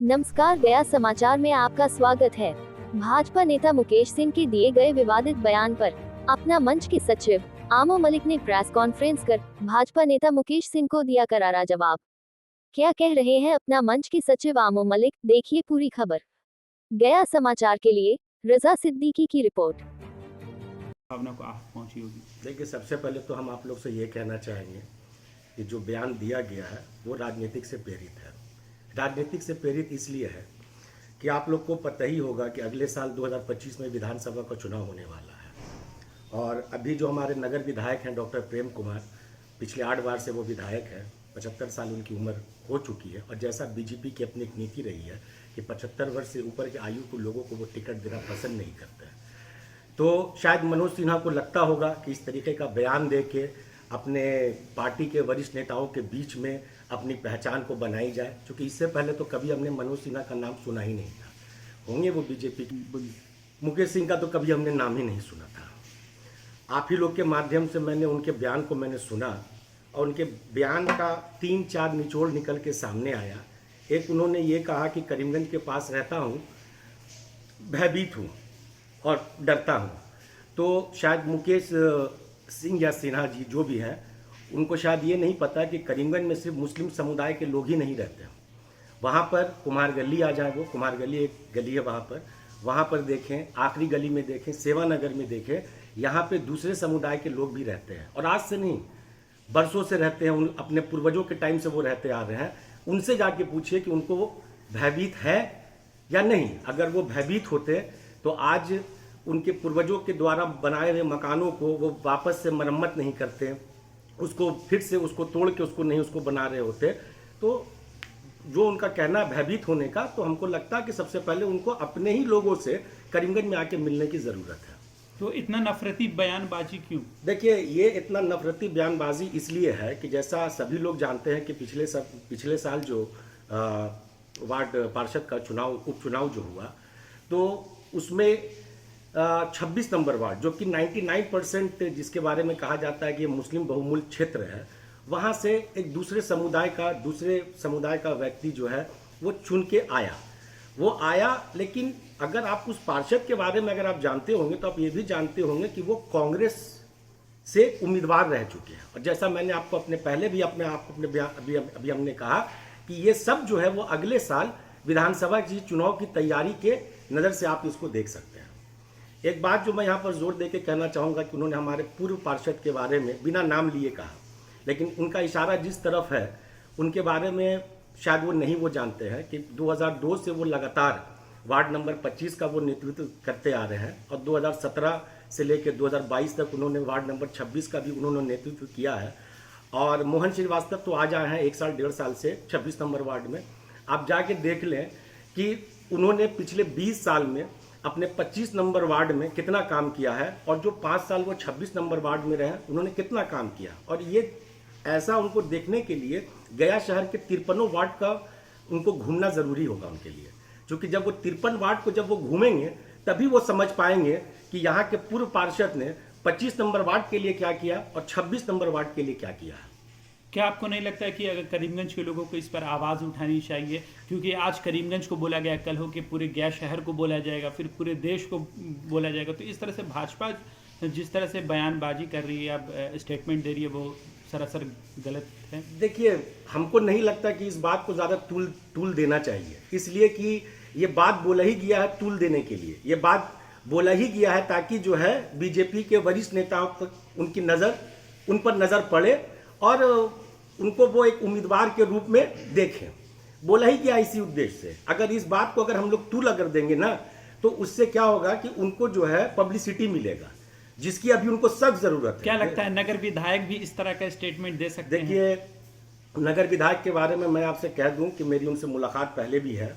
नमस्कार, गया समाचार में आपका स्वागत है। भाजपा नेता मुकेश सिंह के दिए गए विवादित बयान पर अपना मंच के सचिव आमो मलिक ने प्रेस कॉन्फ्रेंस कर भाजपा नेता मुकेश सिंह को दिया करारा जवाब। क्या कह रहे हैं अपना मंच के सचिव आमो मलिक, देखिए पूरी खबर। गया समाचार के लिए रजा सिद्दीकी की रिपोर्ट। भावना को आप पहुंची होगी। देखिए, सबसे पहले तो हम आप लोग से ये कहना चाहेंगे कि जो बयान दिया गया है वो राजनीतिक से प्रेरित है। राजनीतिक से प्रेरित इसलिए है कि आप लोग को पता ही होगा कि अगले साल 2025 में विधानसभा का चुनाव होने वाला है और अभी जो हमारे नगर विधायक हैं डॉक्टर प्रेम कुमार, पिछले 8 बार से वो विधायक हैं, 75 साल उनकी उम्र हो चुकी है और जैसा बीजेपी की अपनी एक नीति रही है कि 75 वर्ष से ऊपर की आयु के लोगों को वो टिकट देना पसंद नहीं करते हैं, तो शायद मनोज सिन्हा को लगता होगा कि इस तरीके का बयान दे के अपने पार्टी के वरिष्ठ नेताओं के बीच में अपनी पहचान को बनाई जाए, क्योंकि इससे पहले तो कभी हमने मनोज सिन्हा का नाम सुना ही नहीं था। होंगे वो बीजेपी की, मुकेश सिंह का तो कभी हमने नाम ही नहीं सुना था। आप ही लोग के माध्यम से मैंने उनके बयान को मैंने सुना और उनके बयान का 3-4 निचोड़ निकल के सामने आया। एक, उन्होंने ये कहा कि करीमगंज के पास रहता हूँ, भयभीत हूँ और डरता हूँ। तो शायद मुकेश सिंह या सिन्हा जी जो भी हैं, उनको शायद ये नहीं पता कि करीमगंज में सिर्फ मुस्लिम समुदाय के लोग ही नहीं रहते हैं। वहाँ पर कुम्हार गली आ जाए, वो कुम्हार गली एक गली है, वहाँ पर देखें, आखिरी गली में देखें, सेवा नगर में देखें, यहाँ पे दूसरे समुदाय के लोग भी रहते हैं और आज से नहीं, बरसों से रहते हैं। उन अपने पूर्वजों के टाइम से वो रहते आ रहे हैं। उनसे जाके पूछिए कि उनको वो भयभीत है या नहीं। अगर वो भयभीत होते तो आज उनके पूर्वजों के द्वारा बनाए हुए मकानों को वो वापस से मरम्मत नहीं करते, उसको फिर से उसको तोड़ के उसको बना रहे होते। तो जो उनका कहना भयभीत होने का, तो हमको लगता है कि सबसे पहले उनको अपने ही लोगों से करीमगंज में आके मिलने की ज़रूरत है। तो इतना नफरती बयानबाजी क्यों? देखिए, ये इतना नफरती बयानबाजी इसलिए है कि जैसा सभी लोग जानते हैं कि पिछले साल जो वार्ड पार्षद का उपचुनाव जो हुआ, तो उसमें 26 नंबर वार्ड, जो कि 99% जिसके बारे में कहा जाता है कि ये मुस्लिम बहुमूल्य क्षेत्र है, वहाँ से एक दूसरे समुदाय का व्यक्ति जो है वो चुन के आया। लेकिन अगर आप उस पार्षद के बारे में अगर आप जानते होंगे तो आप ये भी जानते होंगे कि वो कांग्रेस से उम्मीदवार रह चुके हैं। और जैसा मैंने आपको अभी हमने कहा कि ये सब जो है वो अगले साल विधानसभा की चुनाव की तैयारी के नज़र से आप इसको देख सकते हैं। एक बात जो मैं यहाँ पर जोर देके कहना चाहूँगा कि उन्होंने हमारे पूर्व पार्षद के बारे में बिना नाम लिए कहा, लेकिन उनका इशारा जिस तरफ है उनके बारे में शायद वो जानते हैं कि 2002 से वो लगातार वार्ड नंबर 25 का वो नेतृत्व करते आ रहे हैं और 2017 से लेकर 2022 तक उन्होंने वार्ड नंबर 26 का भी उन्होंने नेतृत्व किया है। और मोहन श्रीवास्तव तो आ जाए हैं 1 साल 1.5 साल से 26 नंबर वार्ड में। आप जाके देख लें कि उन्होंने पिछले 20 साल में अपने 25 नंबर वार्ड में कितना काम किया है और जो 5 साल वो 26 नंबर वार्ड में रहे उन्होंने कितना काम किया। और ये ऐसा उनको देखने के लिए गया शहर के 53 वार्ड का उनको घूमना ज़रूरी होगा उनके लिए, क्योंकि जब वो 53 वार्ड को जब वो घूमेंगे तभी वो समझ पाएंगे कि यहाँ के पूर्व पार्षद ने 25 नंबर वार्ड के लिए क्या किया और 26 नंबर वार्ड के लिए क्या किया है। क्या आपको नहीं लगता है कि अगर करीमगंज के लोगों को इस पर आवाज़ उठानी चाहिए? क्योंकि आज करीमगंज को बोला गया, कल हो के पूरे गया शहर को बोला जाएगा, फिर पूरे देश को बोला जाएगा। तो इस तरह से भाजपा जिस तरह से बयानबाजी कर रही है, अब स्टेटमेंट दे रही है, वो सरासर गलत है। देखिए, हमको नहीं लगता कि इस बात को ज़्यादा तूल देना चाहिए, इसलिए कि ये बात बोला ही गया है तूल देने के लिए। ये बात बोला ही गया है ताकि जो है बीजेपी के वरिष्ठ नेताओं तक उन पर नज़र पड़े और उनको वो एक उम्मीदवार के रूप में देखें। बोला ही गया इसी उद्देश्य से। अगर इस बात को अगर हम लोग तूल अगर देंगे ना, तो उससे क्या होगा कि उनको जो है पब्लिसिटी मिलेगा, जिसकी अभी उनको सख्त जरूरत है। क्या लगता है नगर विधायक भी इस तरह का स्टेटमेंट दे सकते हैं? देखिए, नगर विधायक के बारे में मैं आपसे कह दूं कि मेरी उनसे मुलाकात पहले भी है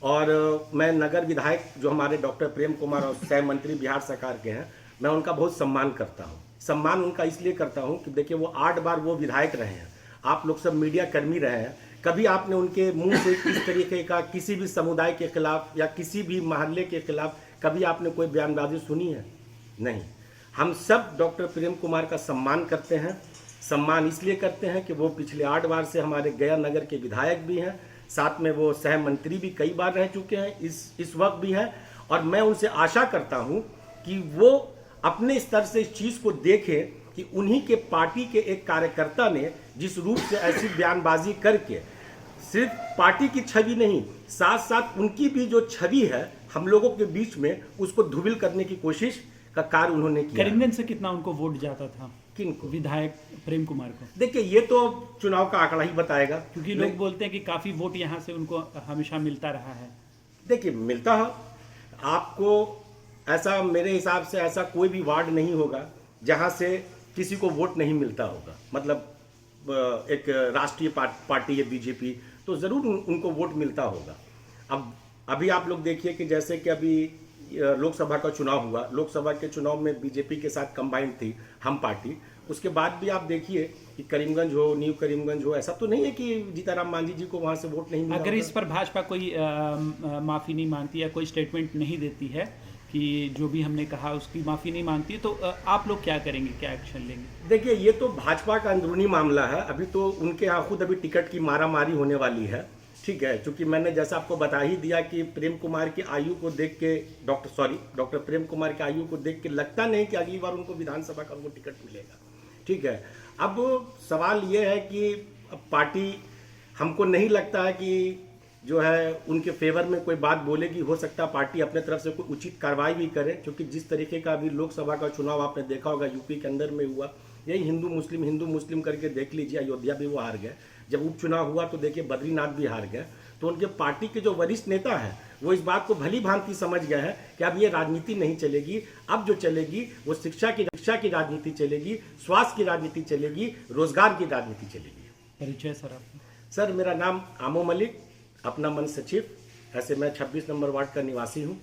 और मैं नगर विधायक जो हमारे डॉक्टर प्रेम कुमार और सह मंत्री बिहार सरकार के हैं, मैं उनका बहुत सम्मान करता हूँ। सम्मान उनका इसलिए करता हूँ कि देखिए, वो 8 बार वो विधायक रहे हैं, आप लोग सब मीडिया कर्मी रहे हैं। कभी आपने उनके मुंह से इस तरीके का किसी भी समुदाय के खिलाफ या किसी भी मोहल्ले के खिलाफ कभी आपने कोई बयानबाजी सुनी है? नहीं। हम सब डॉक्टर प्रेम कुमार का सम्मान करते हैं। सम्मान इसलिए करते हैं कि वो पिछले 8 बार से हमारे गया नगर के विधायक भी हैं, साथ में वो सह मंत्री भी कई बार रह चुके हैं, इस वक्त भी है। और मैं उनसे आशा करता हूं कि वो अपने स्तर से इस चीज़ को देखें कि उन्हीं के पार्टी के एक कार्यकर्ता ने जिस रूप से ऐसी बयानबाजी करके सिर्फ पार्टी की छवि नहीं, साथ साथ उनकी भी जो छवि है हम लोगों के बीच में, उसको धूमिल करने की कोशिश का कार्य उन्होंने किया। करीमगंज से कितना उनको वोट जाता था? किनको? विधायक प्रेम कुमार को। देखिए, ये तो चुनाव का आंकड़ा ही बताएगा, क्योंकि लोग बोलते हैं कि काफी वोट यहाँ से उनको हमेशा मिलता रहा है। देखिए, मिलता है आपको, ऐसा मेरे हिसाब से ऐसा कोई भी वार्ड नहीं होगा जहां से किसी को वोट नहीं मिलता होगा। मतलब एक राष्ट्रीय पार्टी है बीजेपी, तो ज़रूर उनको वोट मिलता होगा। अब अभी आप लोग देखिए कि जैसे कि अभी लोकसभा का चुनाव हुआ, लोकसभा के चुनाव में बीजेपी के साथ कंबाइंड थी हम पार्टी। उसके बाद भी आप देखिए कि करीमगंज हो, न्यू करीमगंज हो, ऐसा तो नहीं है कि जीताराम मांझी जी को वहाँ से वोट नहीं मिला। अगर इस पर भाजपा कोई माफ़ी नहीं मांगती या कोई स्टेटमेंट नहीं देती है कि जो भी हमने कहा उसकी माफ़ी नहीं मांगती है, तो आप लोग क्या करेंगे, क्या एक्शन लेंगे? देखिए, ये तो भाजपा का अंदरूनी मामला है। अभी तो उनके यहाँ खुद अभी टिकट की मारामारी होने वाली है, ठीक है। क्योंकि मैंने जैसा आपको बता ही दिया कि प्रेम कुमार की आयु को देख के डॉक्टर प्रेम कुमार की आयु को देख के लगता नहीं कि अगली बार उनको विधानसभा का वो टिकट मिलेगा, ठीक है। अब सवाल ये है कि पार्टी, हमको नहीं लगता है कि जो है उनके फेवर में कोई बात बोलेगी। हो सकता है पार्टी अपने तरफ से कोई उचित कार्रवाई भी करे, क्योंकि जिस तरीके का अभी लोकसभा का चुनाव आपने देखा होगा यूपी के अंदर में हुआ, यही हिंदू मुस्लिम करके देख लीजिए। अयोध्या भी वो हार गए। जब उपचुनाव हुआ तो देखिए बद्रीनाथ भी हार गए। तो उनके पार्टी के जो वरिष्ठ नेता हैं वो इस बात को भली भांति समझ गए हैं कि अब ये राजनीति नहीं चलेगी। अब जो चलेगी वो शिक्षा की राजनीति चलेगी, स्वास्थ्य की राजनीति चलेगी, रोजगार की राजनीति चलेगी। परिचय सर आपका? सर, मेरा नाम आमो मलिक, अपना मन सचिव। ऐसे मैं 26 नंबर वार्ड का निवासी हूँ।